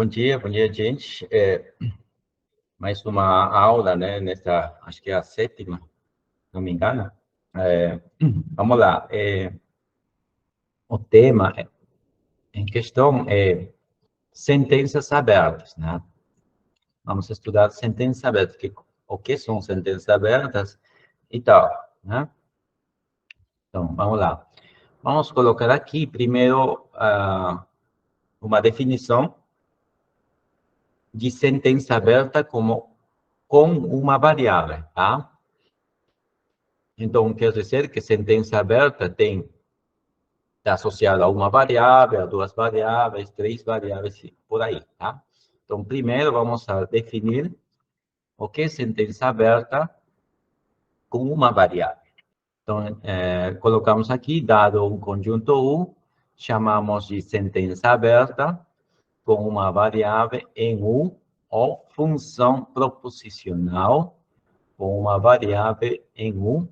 bom dia, gente. Mais uma aula, né, nessa, acho que é a sétima, não me engano. Vamos lá. O tema em questão é sentenças abertas, né? Vamos estudar sentenças abertas, o que são sentenças abertas e tal, né? Então, vamos lá. Vamos colocar aqui, primeiro, uma definição de sentença aberta como com uma variável, tá? Então, quer dizer que sentença aberta está associada a uma variável, a duas variáveis, três variáveis, por aí, tá? Então, primeiro vamos a definir o que é sentença aberta com uma variável. Então, colocamos aqui, dado um conjunto U, chamamos de sentença aberta com uma variável em U, ou função proposicional com uma variável em U,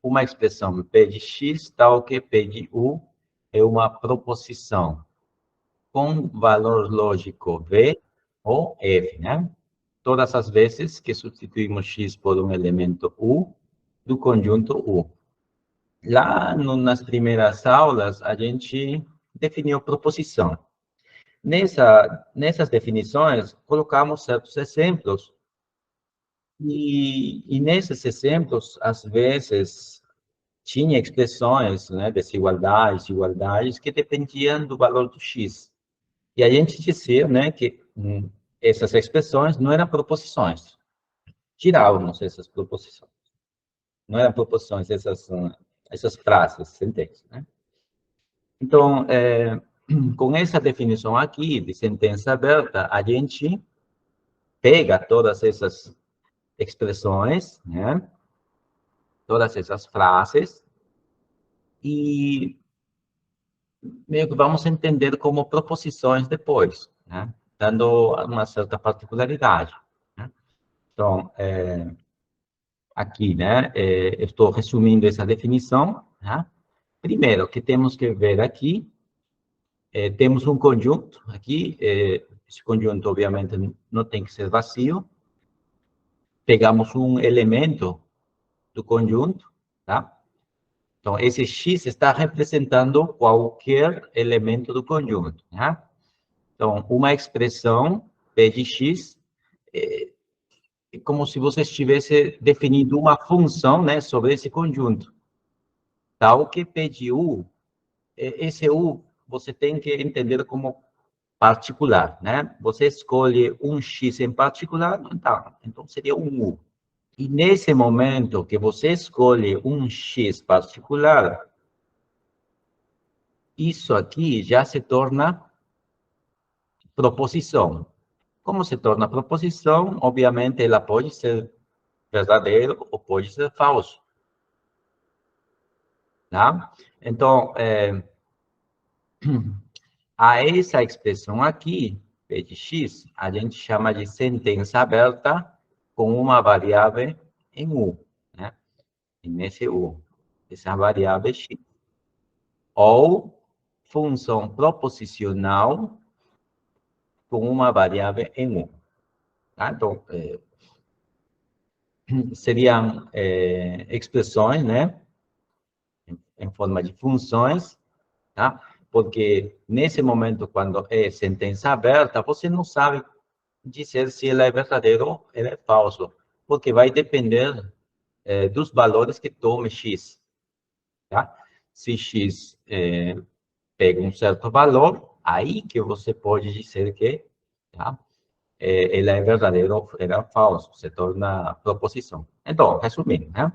uma expressão P de X, tal que P de U é uma proposição com valor lógico V ou F, né? Todas as vezes que substituímos X por um elemento U do conjunto U. Lá nas primeiras aulas, a gente definiu proposição. Nessas definições, colocamos certos exemplos. E nesses exemplos, às vezes, tinha expressões, né, desigualdades, igualdades, que dependiam do valor do X. E a gente dizia, né, que essas expressões não eram proposições. Tirávamos essas proposições. Não eram proposições, essas frases, sentenças, né? Então, com essa definição aqui de sentença aberta, a gente pega todas essas expressões, né? Todas essas frases, e meio que vamos entender como proposições depois, né? Dando uma certa particularidade, né? Então, aqui, né, estou resumindo essa definição, né? Primeiro, o que temos que ver aqui, temos um conjunto aqui, esse conjunto, obviamente, não tem que ser vazio. Pegamos um elemento do conjunto, tá? Então, esse X está representando qualquer elemento do conjunto, né? Então, uma expressão P de X é como se você estivesse definindo uma função, né, sobre esse conjunto. Tal que P de U, esse U você tem que entender como particular, né? Você escolhe um X em particular, então seria um U. E nesse momento que você escolhe um X particular, isso aqui já se torna proposição. Como se torna proposição, obviamente ela pode ser verdadeiro ou pode ser falso. Tá? Então, a essa expressão aqui, P de X, a gente chama de sentença aberta com uma variável em U, né? E nesse U, essa variável é X. Ou função proposicional com uma variável em U. Tá? Então, seriam expressões, né, em forma de funções, tá? Porque nesse momento, quando é sentença aberta, você não sabe dizer se ela é verdadeira ou ela é falsa, porque vai depender dos valores que tome X, tá? Se X pega um certo valor, aí que você pode dizer que, tá? Ela é verdadeira ou ela é falsa, se torna proposição. Então, resumindo, né?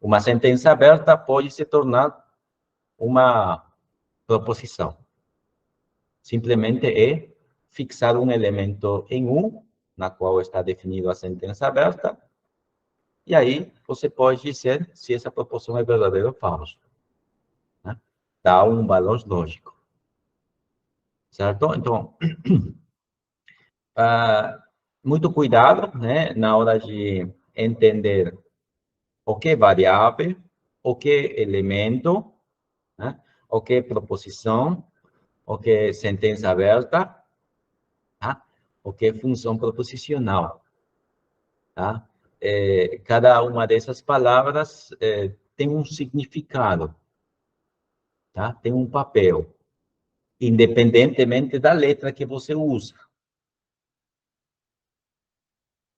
Uma sentença aberta pode se tornar uma proposição. Simplesmente é fixar um elemento em U, na qual está definido a sentença aberta, e aí você pode dizer se essa proposição é verdadeira ou falsa, né? Dá um valor lógico. Certo? Então, muito cuidado, né, na hora de entender o que é variável, o que é elemento, né, o que é proposição, o que é sentença aberta, tá? o que é função proposicional, tá? Cada uma dessas palavras tem um significado, tá? Tem um papel, independentemente da letra que você usa,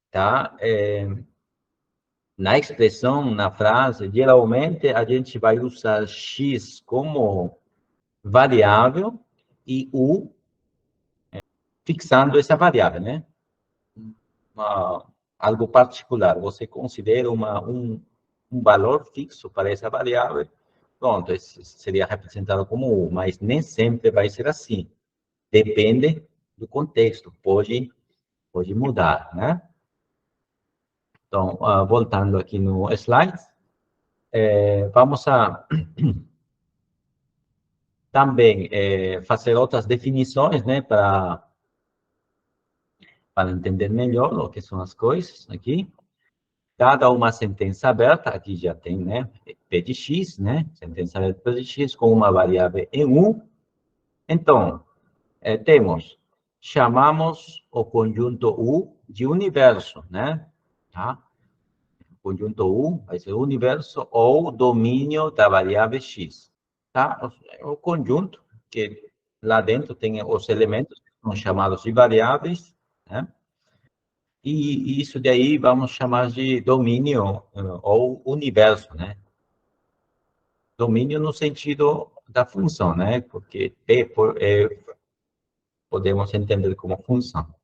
tá? Na expressão, na frase, geralmente a gente vai usar X como variável e U fixando essa variável, né? Algo particular. Você considera um valor fixo para essa variável, pronto, esse seria representado como U, mas nem sempre vai ser assim. Depende do contexto, pode mudar, né? Então, voltando aqui no slide, vamos a também fazer outras definições, né, para entender melhor o que são as coisas aqui. Dada uma sentença aberta, aqui já tem, né, P de X, né, sentença aberta P de X com uma variável em U. Então, chamamos o conjunto U de universo, né, tá? O conjunto U vai ser o universo ou domínio da variável X, tá? O conjunto, que lá dentro tem os elementos que são chamados de variáveis, né? E isso daí vamos chamar de domínio ou universo, né? Domínio no sentido da função, né? Porque podemos entender como função.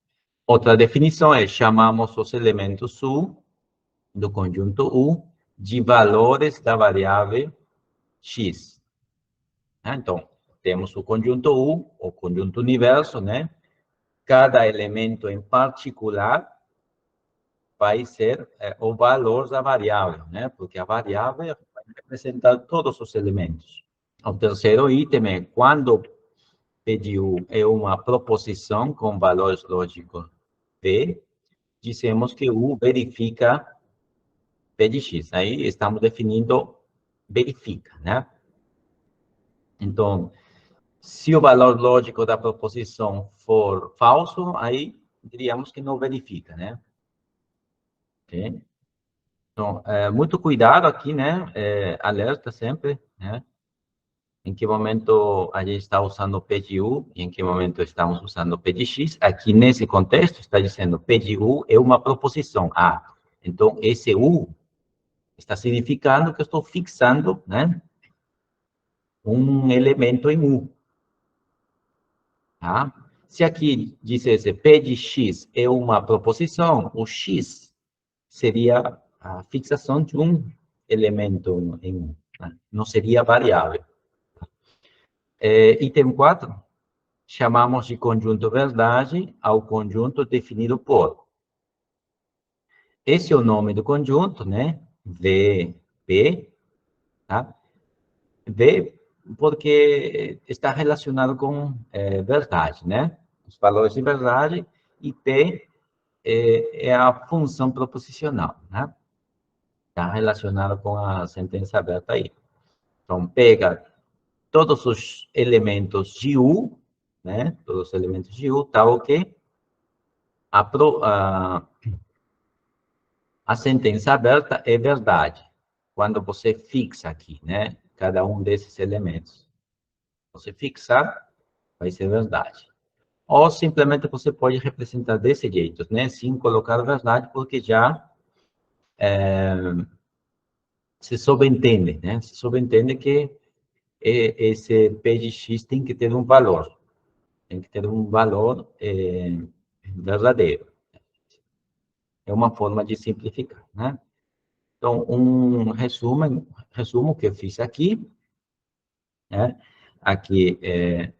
Outra definição é chamamos os elementos U, do conjunto U, de valores da variável X. Então, temos o conjunto U, o conjunto universo, né? Cada elemento em particular vai ser o valor da variável, né? Porque a variável vai representar todos os elementos. O terceiro item é quando PDU é uma proposição com valores lógicos P, dizemos que U verifica P de X. Aí estamos definindo verifica, né? Então, se o valor lógico da proposição for falso, aí diríamos que não verifica, né? Ok? Então, muito cuidado aqui, né? Alerta sempre, né? Em que momento a gente está usando P de U e em que momento estamos usando P de X. Aqui, nesse contexto, está dizendo P de U é uma proposição A. Então, esse U está significando que eu estou fixando, né? Um elemento em U. Tá? Se aqui dissesse P de X é uma proposição, o X seria a fixação de um elemento em U. Né? Não seria variável. Item 4, chamamos de conjunto verdade ao conjunto definido por. Esse é o nome do conjunto, né? VP, tá? V porque está relacionado com verdade, né? Os valores de verdade, e P é a função proposicional, né? Está relacionado com a sentença aberta aí. Então, pega todos os elementos de U, né? Todos os elementos de U, tal o que a sentença aberta é verdade. Quando você fixa aqui, né? Cada um desses elementos. Você fixar, vai ser verdade. Ou simplesmente você pode representar desse jeito, né? Sem colocar verdade, porque já se subentende, né? Se subentende que esse P de X tem que ter um valor. Tem que ter um valor verdadeiro. É uma forma de simplificar, né? Então, um resumo que eu fiz aqui, né? Aqui é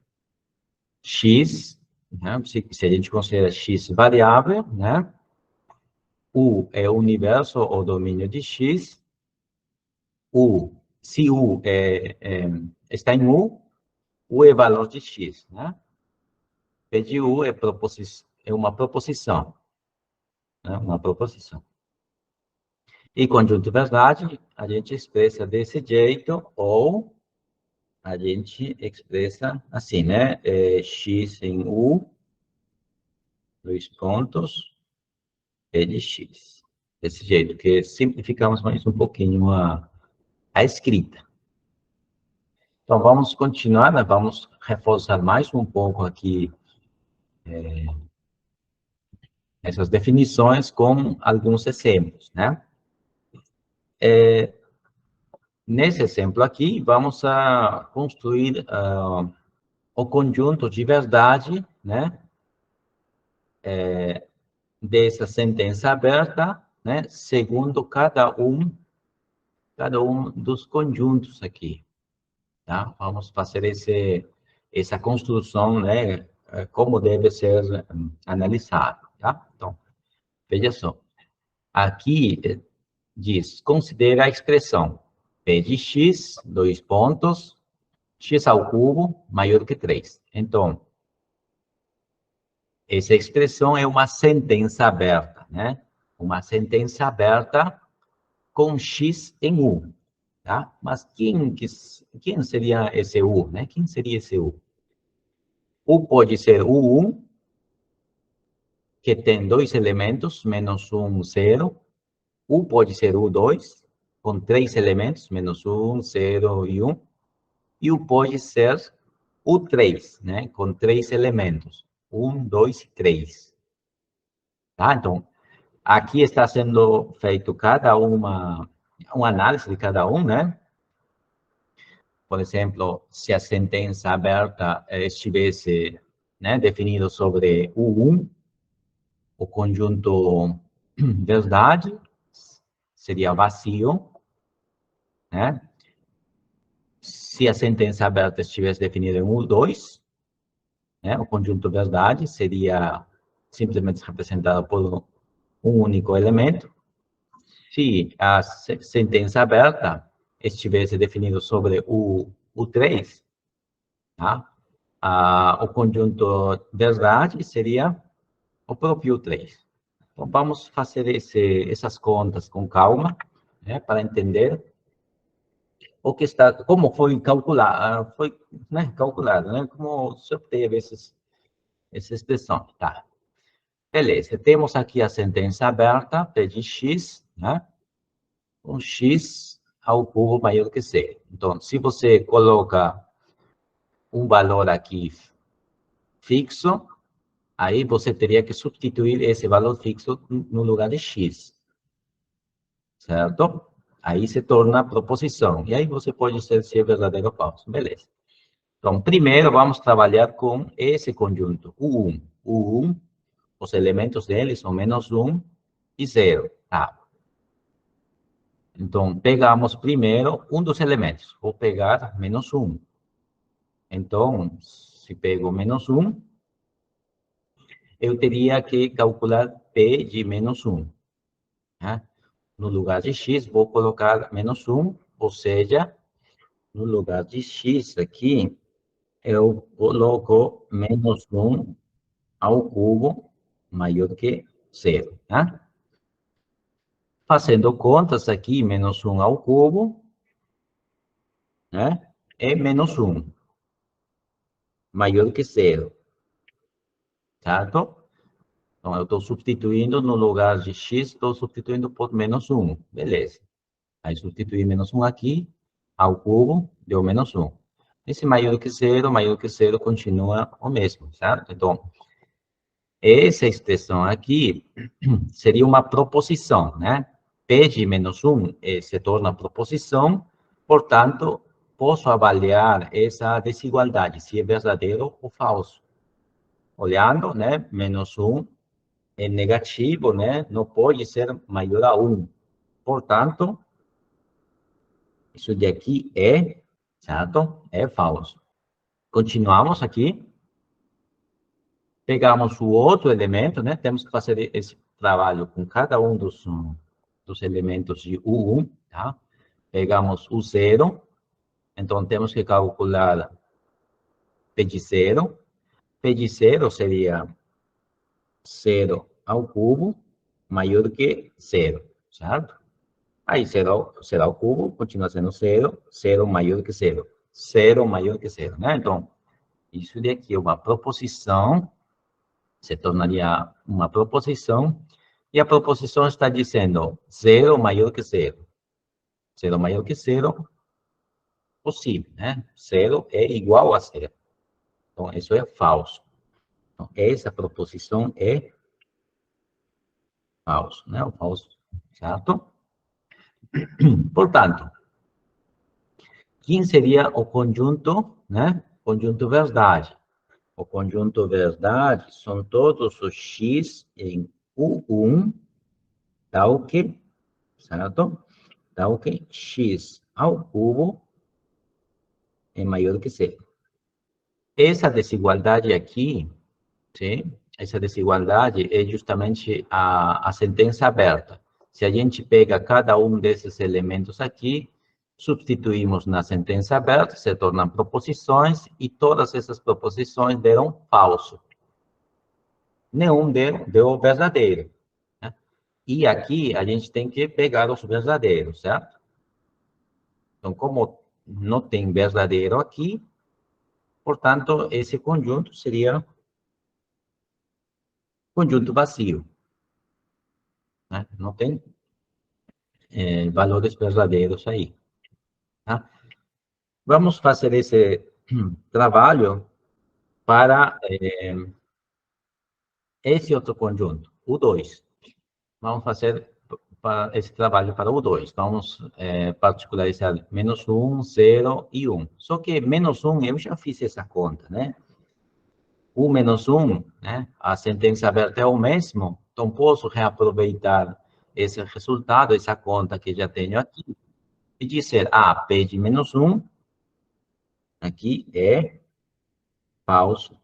X, né? Se a gente considera X variável, né? U é o universo ou domínio de X. Se U está em U é valor de X, né? P de U é uma proposição, né? Uma proposição. E conjunto de verdade, a gente expressa desse jeito, ou a gente expressa assim, né? X em U dois pontos, P de X. Desse jeito, que simplificamos mais um pouquinho a escrita. Então, vamos continuar, né? Vamos reforçar mais um pouco aqui essas definições com alguns exemplos, né? Nesse exemplo aqui, vamos a construir o conjunto de verdade, né? Dessa sentença aberta, né? Segundo cada um dos conjuntos aqui, tá? Vamos fazer essa construção, né? Como deve ser analisado, tá? Então, veja só. Aqui diz, considera a expressão P de x, dois pontos, x ao cubo maior que 3. Então, essa expressão é uma sentença aberta, né? Uma sentença aberta com x em U, tá? Mas quem seria esse U, né? Quem seria esse U? U pode ser U1, que tem dois elementos, menos 1, 0. U pode ser U2, com três elementos, menos 1, 0 e 1. E U pode ser U3, né? Com três elementos, 1, 2 e 3. Tá? Então, aqui está sendo feito uma análise de cada um, né? Por exemplo, se a sentença aberta estivesse, né, definido sobre U1, o conjunto verdade seria vazio, né? Se a sentença aberta estivesse definida em U2, né, o conjunto verdade seria simplesmente representado por um único elemento. Se a sentença aberta estivesse definida sobre o U3, tá? O conjunto verdade seria o próprio U3. Então, vamos fazer essas contas com calma, né, para entender o que está, como foi calculado, né, calculado, né, como se obteve essa expressão, tá? Beleza, temos aqui a sentença aberta, P de x, né? Um x ao cubo maior que c. Então, se você coloca um valor aqui fixo, aí você teria que substituir esse valor fixo no lugar de x, certo? Aí se torna proposição. E aí você pode ser se é verdadeiro ou falso. Beleza. Então, primeiro vamos trabalhar com esse conjunto, U1. U1, os elementos dele são menos 1 e 0. Tá. Então, pegamos primeiro um dos elementos. Vou pegar menos 1. Então, se pego menos 1, eu teria que calcular P de menos 1. Né? No lugar de x, vou colocar menos 1, ou seja, no lugar de x aqui, eu coloco menos 1 ao cubo maior que 0. Né? Fazendo contas aqui, menos 1 ao cubo, né? É menos 1, maior que 0. Certo? Então, eu estou substituindo no lugar de x, estou substituindo por menos 1. Beleza. Aí, substituir menos 1 aqui, ao cubo, deu menos 1. Esse maior que 0 continua o mesmo, certo? Então, essa expressão aqui seria uma proposição, né? P de menos 1 se torna proposição, portanto, posso avaliar essa desigualdade, se é verdadeiro ou falso. Olhando, né? Menos 1 é negativo, né? Não pode ser maior a 1. Portanto, isso daqui é, certo? É falso. Continuamos aqui. Pegamos o outro elemento, né? Temos que fazer esse trabalho com cada um dos elementos de U1, tá? Pegamos o 0. Então, temos que calcular P de 0. P de 0 seria 0 ao cubo maior que 0, certo? Aí, 0 ao cubo continua sendo 0, 0 maior que 0. 0 maior que 0, né? Então, isso daqui é uma proposição se tornaria uma proposição, e a proposição está dizendo 0 maior que 0. 0 maior que 0, possível, né? 0 é igual a 0. Então, isso é falso. Então, essa proposição é falso, né? O falso, certo? Portanto, quem seria o conjunto, né? Conjunto verdade. O conjunto verdade são todos os x em U1, tal que, certo? Tal que x ao cubo é maior que zero. Essa desigualdade aqui, sim? Essa desigualdade é justamente a sentença aberta. Se a gente pega cada um desses elementos aqui, substituímos na sentença aberta, se tornam proposições, e todas essas proposições deram falso. Nenhum deu verdadeiro, né? E aqui a gente tem que pegar os verdadeiros, certo? Então, como não tem verdadeiro aqui, portanto, esse conjunto seria conjunto vazio, né? Não tem valores verdadeiros aí, tá? Vamos fazer esse trabalho para esse outro conjunto, o 2. Vamos fazer esse trabalho para o 2. Vamos particularizar menos 1, 0 e 1. Só que menos 1, eu já fiz essa conta, né? O menos 1, né? A sentença aberta é o mesmo, então posso reaproveitar esse resultado, essa conta que já tenho aqui, e dizer, P de menos 1, aqui é falso.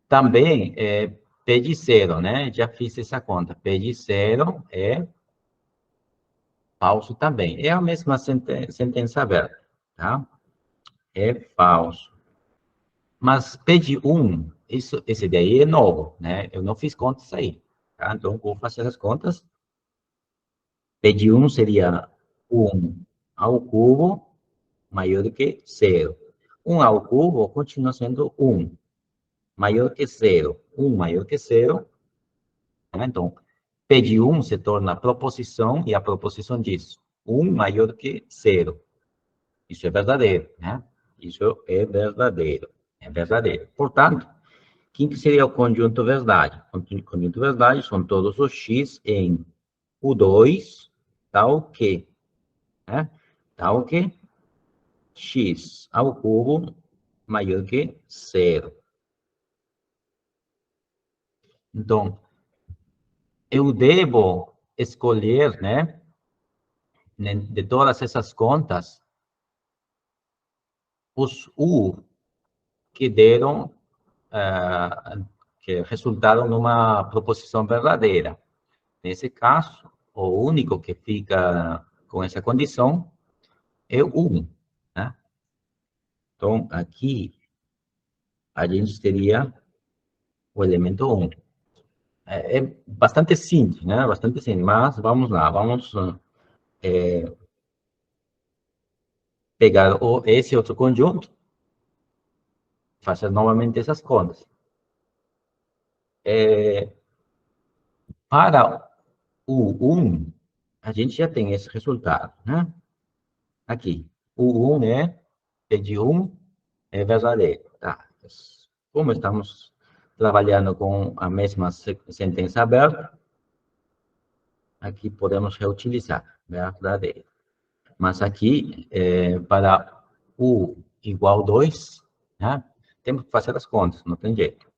Também, P de 0, né? Já fiz essa conta. P de 0 é falso também. É a mesma sentença aberta, tá? É falso. Mas P de 1, esse daí é novo, né? Eu não fiz contas aí, tá? Então, vou fazer as contas. P de 1 seria 1 ao cubo maior do que 0. 1 ao cubo continua sendo 1, maior que 0. 1 maior que 0, né? Então, P de 1 se torna proposição, e a proposição diz 1 maior que 0. Isso é verdadeiro, né? Isso é verdadeiro. É verdadeiro. Portanto, quem que seria o conjunto verdade? O conjunto verdade são todos os x em U2, tal que, né? Tal que x ao cubo maior que 0. Então, eu devo escolher, né, de todas essas contas, os U que deram, que resultaram numa proposição verdadeira. Nesse caso, o único que fica com essa condição é o 1, né? Então, aqui, a gente teria o elemento 1. É bastante simples, né? Bastante simples, mas vamos lá, vamos pegar esse outro conjunto, fazer novamente essas contas. Para o 1, a gente já tem esse resultado, né? Aqui, o 1 é de 1, é verdadeiro, tá? Como estamos trabalhando com a mesma sentença aberta, aqui podemos reutilizar, verdadeiro. Mas aqui, para U igual 2, né? Temos que fazer as contas, não tem jeito.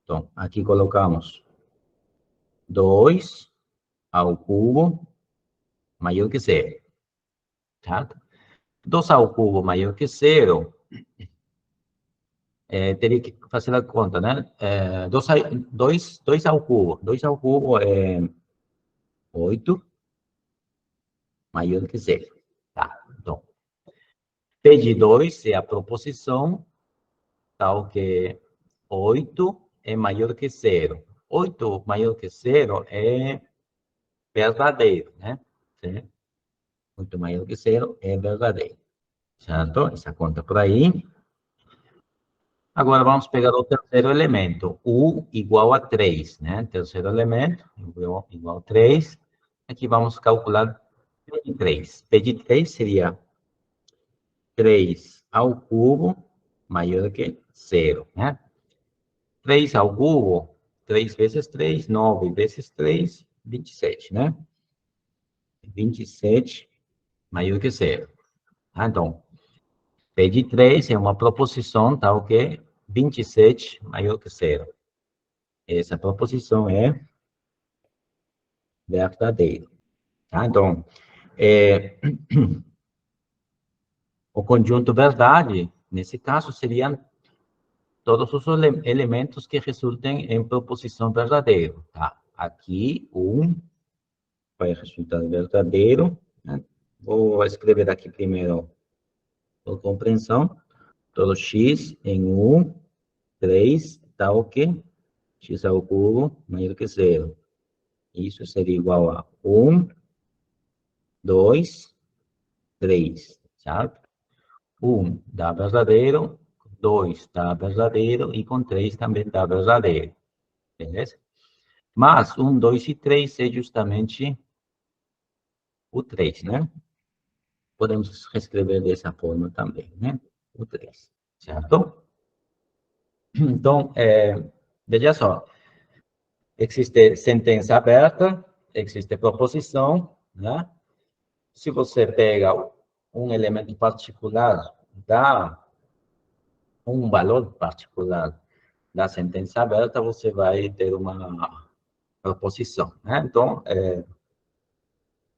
Então, aqui colocamos 2 ao cubo maior que 0, certo? 2 ao cubo maior que 0, teria que fazer a conta, né? 2 ao cubo. 2 ao cubo é 8, maior que 0. Tá, então, P de 2 é a proposição, tal que 8 é maior que 0. 8 maior que 0 é verdadeiro, né? Sim. 8 maior que 0 é verdadeiro. Certo? Essa conta por aí. Agora vamos pegar o terceiro elemento, U igual a 3, né? Terceiro elemento, U igual a 3. Aqui vamos calcular P de 3. P de 3 seria 3 ao cubo maior que 0, né? 3 ao cubo, 3 vezes 3, 9 vezes 3, 27, né? 27 maior que 0. Então, P de 3 é uma proposição tal que 27 maior que 0. Essa proposição é verdadeira. Tá? Então, o conjunto verdade, nesse caso, seriam todos os elementos que resultem em proposição verdadeira. Tá? Aqui, um vai resultar verdadeiro. Né? Vou escrever aqui primeiro por compreensão. Todo x em 1, 3, tal que x ao cubo maior que 0. Isso seria igual a 1, 2, 3, certo? 1 dá verdadeiro, 2 dá verdadeiro e com 3 também dá verdadeiro. Beleza? Mas 1, 2 e 3 é justamente o 3, né? Podemos reescrever dessa forma também, né? O 3, certo? Então, veja só, existe sentença aberta, existe proposição, né? Se você pega um elemento particular, dá um valor particular da sentença aberta, você vai ter uma proposição, né? Então,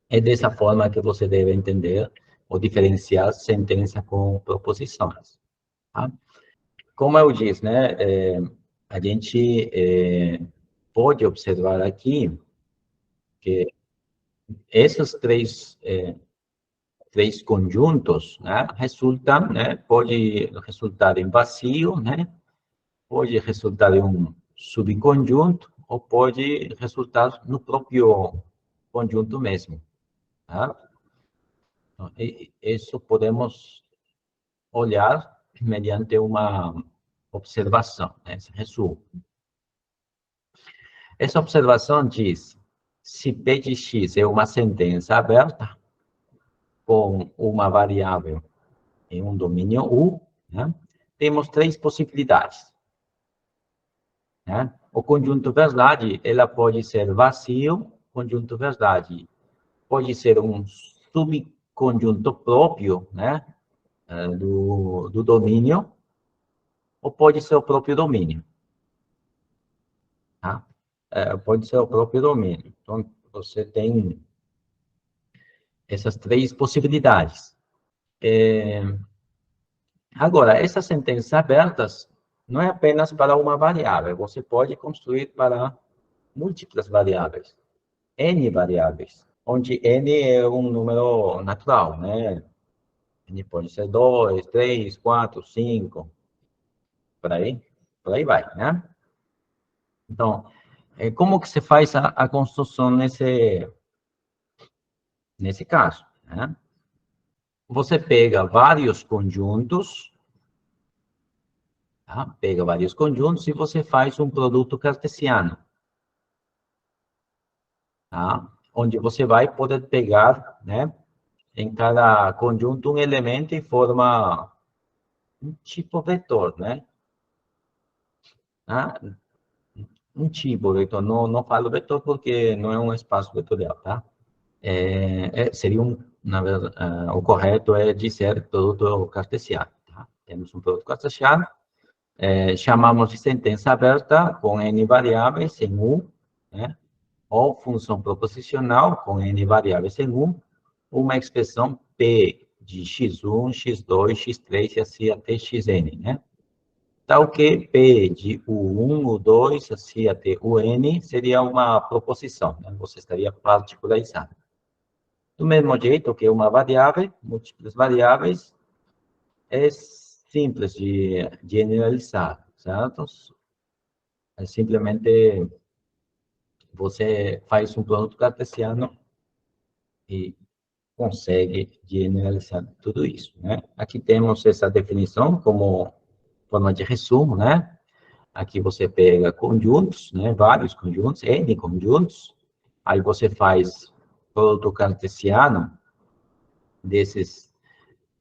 é dessa forma que você deve entender ou diferenciar sentença com proposições, tá? Como eu disse, né, a gente pode observar aqui que esses três conjuntos, né, resultam, né, pode resultar em vazio, né, pode resultar em um subconjunto ou pode resultar no próprio conjunto mesmo, tá? Então, isso podemos olhar mediante uma observação, né, esse resumo. Essa observação diz, se P de x é uma sentença aberta com uma variável em um domínio U, né, temos três possibilidades. Né? O conjunto verdade, ela pode ser vazio, conjunto verdade pode ser um subconjunto próprio, né, do domínio, ou pode ser o próprio domínio. Tá? Pode ser o próprio domínio. Então, você tem essas três possibilidades. Agora, essas sentenças abertas não é apenas para uma variável, você pode construir para múltiplas variáveis, N variáveis, onde N é um número natural, né? N pode ser 2, 3, 4, 5, por aí vai, né? Então, como que se faz a construção nesse caso, né? Você pega vários conjuntos, tá? Pega vários conjuntos e você faz um produto cartesiano, tá? Onde você vai poder pegar, né, em cada conjunto um elemento e forma um tipo vetor, né? Tá? Um tipo vetor, não falo vetor porque não é um espaço vetorial, tá? Seria na verdade, o correto é dizer produto cartesiano, tá? Temos um produto cartesiano, chamamos de sentença aberta com N variáveis em U, né? Ou função proposicional com N variáveis em U, uma expressão P de x1, x2, x3 e assim até xn, né? Tal que P de U1, U2, assim até UN seria uma proposição, né? Você estaria particularizando. Do mesmo jeito que uma variável, múltiplas variáveis, é simples de generalizar, certo? É simplesmente você faz um produto cartesiano e consegue generalizar tudo isso, né? Aqui temos essa definição como forma de resumo, né? Aqui você pega conjuntos, né? Vários conjuntos, N conjuntos. Aí você faz produto cartesiano desses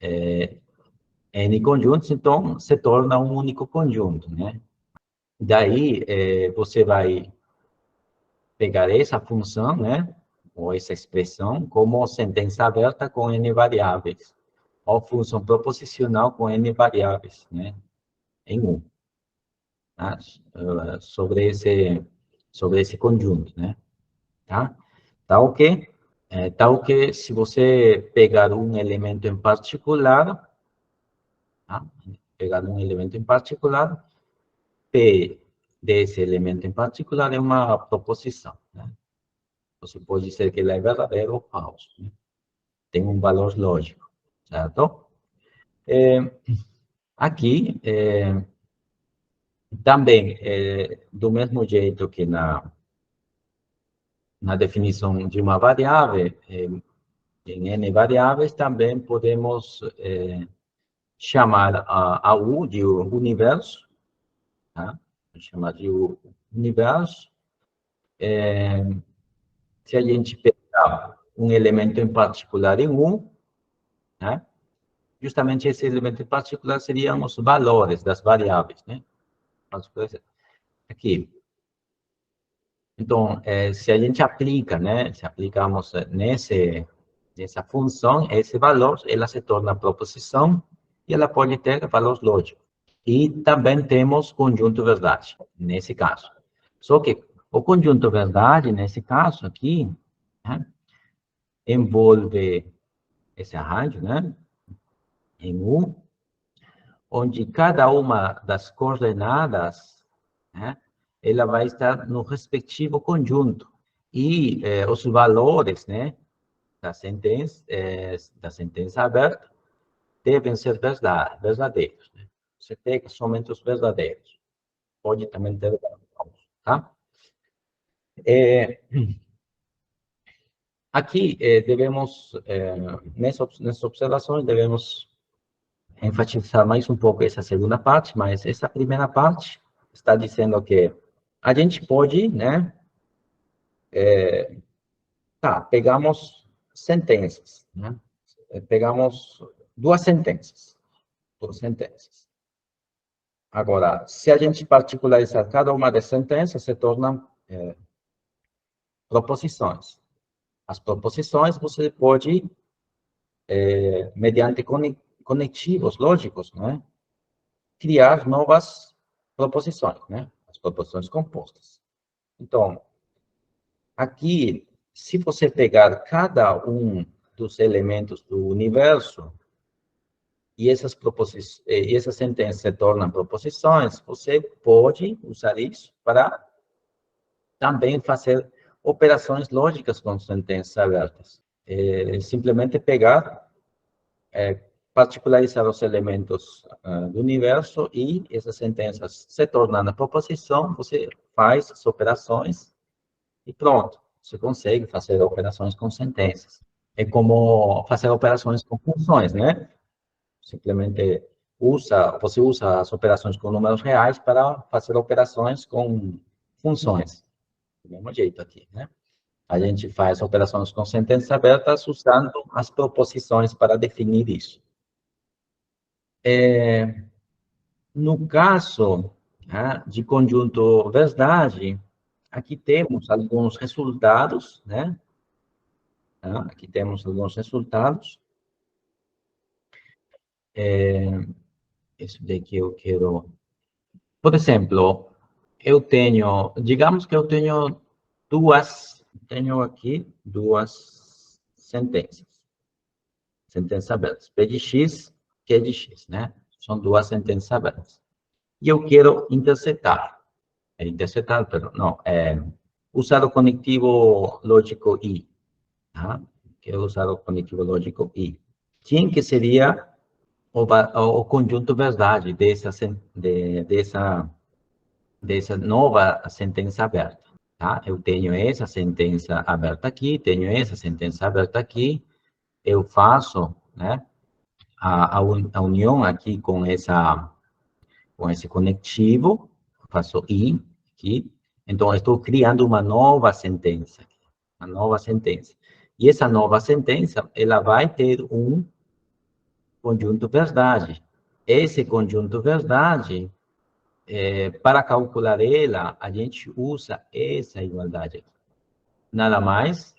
N conjuntos, então se torna um único conjunto, né? Daí, você vai pegar essa função, né? Ou essa expressão, como sentença aberta com N variáveis. Ou função proposicional com N variáveis, né? Em um. Tá? Sobre esse conjunto, né? Tá? Tá ok? Tá ok se você pegar um elemento em particular, tá? Pegar um elemento em particular, P desse elemento em particular é uma proposição, né? Você pode dizer que ele é verdadeiro ou falso, né? Tem um valor lógico, certo? Aqui, também, do mesmo jeito que na definição de uma variável, em N variáveis, também podemos chamar a U de universo, tá? Chamar de universo. Se a gente pegar um elemento em particular em U, né? Justamente esse elemento em particular seriam os valores das variáveis, né? Aqui. Então, se a gente aplica, né? Se aplicamos nessa função, esse valor, ela se torna proposição e ela pode ter valor lógico. E também temos conjunto verdade, nesse caso. Só que o conjunto verdade, nesse caso aqui, né, envolve esse arranjo, né, em U, onde cada uma das coordenadas, né, ela vai estar no respectivo conjunto. E os valores, né, da sentença aberta devem ser verdadeiros. Né? Você pega somente os verdadeiros. Pode também ter falsos, tá? Aqui, devemos, nessas observações, devemos enfatizar mais um pouco essa segunda parte, mas essa primeira parte está dizendo que a gente pode, né, pegamos sentenças, né? Pegamos duas sentenças. Agora, se a gente particularizar cada uma das sentenças, se tornam proposições. As proposições você pode, mediante conectivos lógicos, né, criar novas proposições, né, as proposições compostas. Então, aqui, se você pegar cada um dos elementos do universo, e essas sentenças se tornam proposições, você pode usar isso para também fazer operações lógicas com sentenças abertas. Simplesmente pegar, particularizar os elementos do universo e essas sentenças se tornando proposição, você faz as operações e pronto. Você consegue fazer operações com sentenças. É como fazer operações com funções, né? Simplesmente você usa as operações com números reais para fazer operações com funções. Do mesmo jeito aqui, né? A gente faz operações com sentenças abertas usando as proposições para definir isso. No caso, né, de conjunto verdade, aqui temos alguns resultados, né? Aqui temos alguns resultados. Isso daqui eu quero... Por exemplo, digamos que eu tenho aqui duas sentenças abertas, P de X, Q de X, né? São duas sentenças abertas. E eu quero usar o conectivo lógico I, tá? Quero usar o conectivo lógico I. Que seria o conjunto verdade dessa nova sentença aberta, tá? Eu tenho essa sentença aberta aqui, tenho essa sentença aberta aqui, eu faço, né, a união aqui com com esse conectivo, faço I aqui, então estou criando uma nova sentença. Uma nova sentença. E essa nova sentença, ela vai ter um conjunto verdade. Esse conjunto verdade, para calcular ela, a gente usa essa igualdade aqui. Nada mais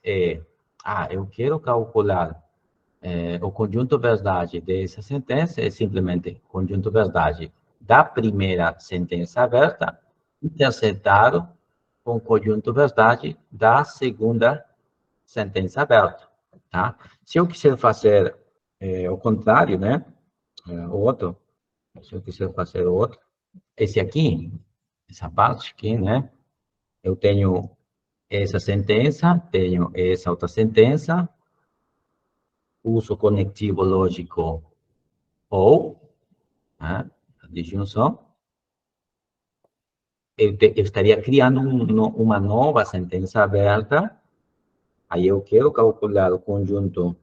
eu quero calcular o conjunto verdade dessa sentença, é simplesmente conjunto verdade da primeira sentença aberta, intersetado com o conjunto verdade da segunda sentença aberta, tá? Se eu quiser fazer o contrário, né? O outro, se eu quiser fazer o outro, esse aqui, essa parte aqui, né? Eu tenho essa sentença, tenho essa outra sentença, uso conectivo lógico ou, né? Disjunção, eu estaria criando uma nova sentença aberta, aí eu quero calcular o conjunto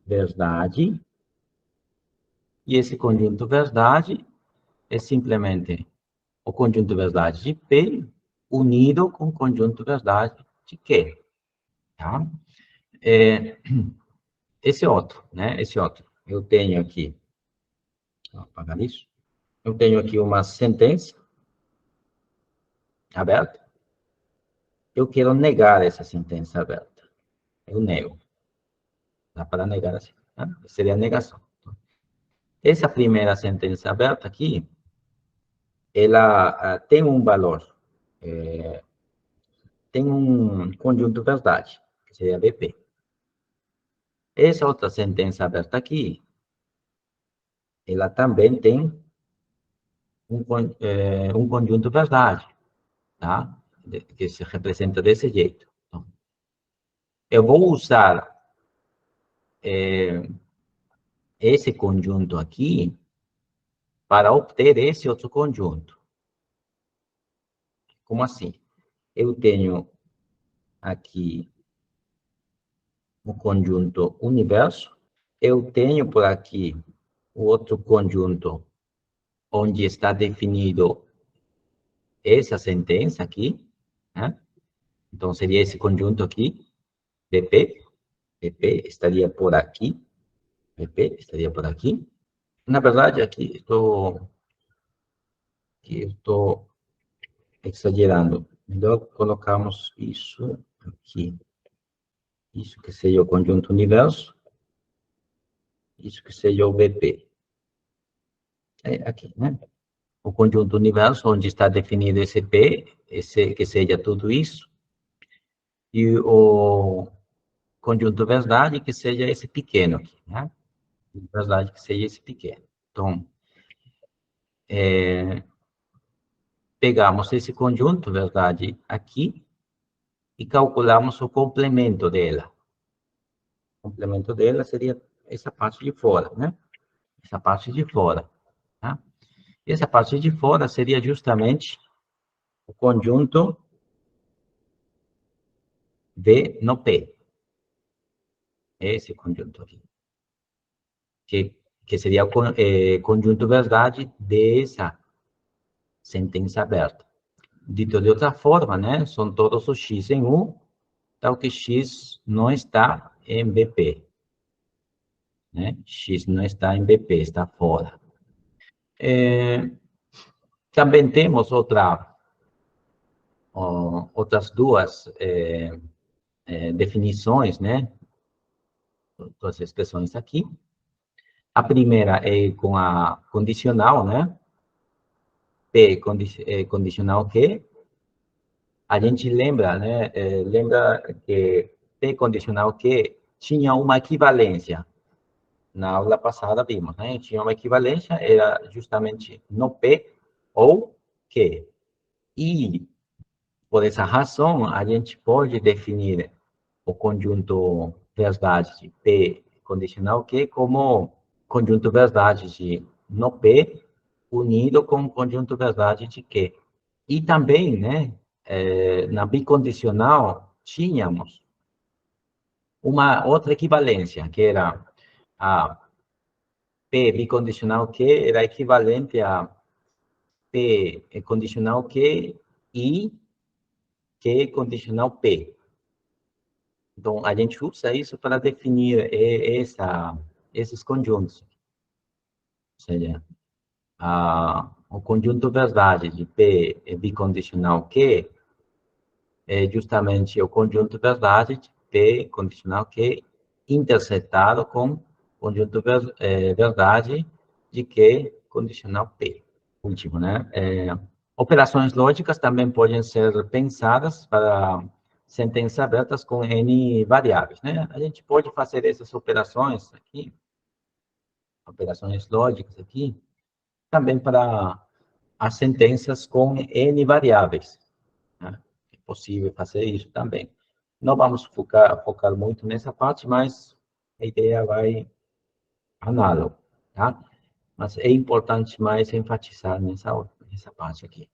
verdade, e esse conjunto verdade é simplesmente o conjunto verdade de P unido com o conjunto verdade de Q, tá? Esse outro, né? Esse outro. Eu tenho aqui, vou apagar isso. Eu tenho aqui uma sentença aberta. Eu quero negar essa sentença aberta. Eu nego. Dá para negar assim, né? Seria a negação. Essa primeira sentença aberta aqui, ela tem um valor, tem um conjunto verdade, que seria BP. Essa outra sentença aberta aqui, ela também tem um conjunto verdade, tá? Que se representa desse jeito. Então, eu vou usar esse conjunto aqui para obter esse outro conjunto. Como assim? Eu tenho aqui o conjunto universo, eu tenho por aqui o outro conjunto onde está definido essa sentença aqui, né? Então, seria esse conjunto aqui, BP, BP estaria por aqui, BP estaria por aqui. Na verdade, aqui estou exagerando. Melhor colocarmos isso aqui. Isso que seja o conjunto universo. Isso que seja o BP. É aqui, né? O conjunto universo, onde está definido esse P, que seja tudo isso. E o conjunto verdade, que seja esse pequeno aqui, né? Verdade, que seja esse pequeno. Então, pegamos esse conjunto verdade aqui e calculamos o complemento dela. O complemento dela seria essa parte de fora, né? Essa parte de fora, tá? Essa parte de fora seria justamente o conjunto V no P. Esse conjunto aqui. Que seria o conjunto verdade dessa sentença aberta. Dito de outra forma, né? São todos os x em 1, tal que x não está em BP. Né? X não está em BP, está fora. Também temos outras duas definições, né? Duas expressões aqui. A primeira é com a condicional, né? P condicional Q. A gente lembra, né? Lembra que P condicional Q tinha uma equivalência. Na aula passada vimos, né? Tinha uma equivalência, era justamente no P ou Q. E, por essa razão, a gente pode definir o conjunto verdade de P condicional Q como conjunto verdade de no P unido com o conjunto verdade de Q. E também, né, na bicondicional, tínhamos uma outra equivalência, que era a P bicondicional Q era equivalente a P condicional Q e Q condicional P. Então, a gente usa isso para definir esses conjuntos. Ou seja, o conjunto verdade de P bicondicional Q é justamente o conjunto verdade de P condicional Q intersetado com o conjunto verdade de Q condicional P. Último, né? Operações lógicas também podem ser pensadas para sentenças abertas com N variáveis, né? A gente pode fazer essas operações aqui, operações lógicas aqui, também para as sentenças com N variáveis, né? É possível fazer isso também. Não vamos focar muito nessa parte, mas a ideia vai análogo, tá? Mas é importante mais enfatizar nessa parte aqui.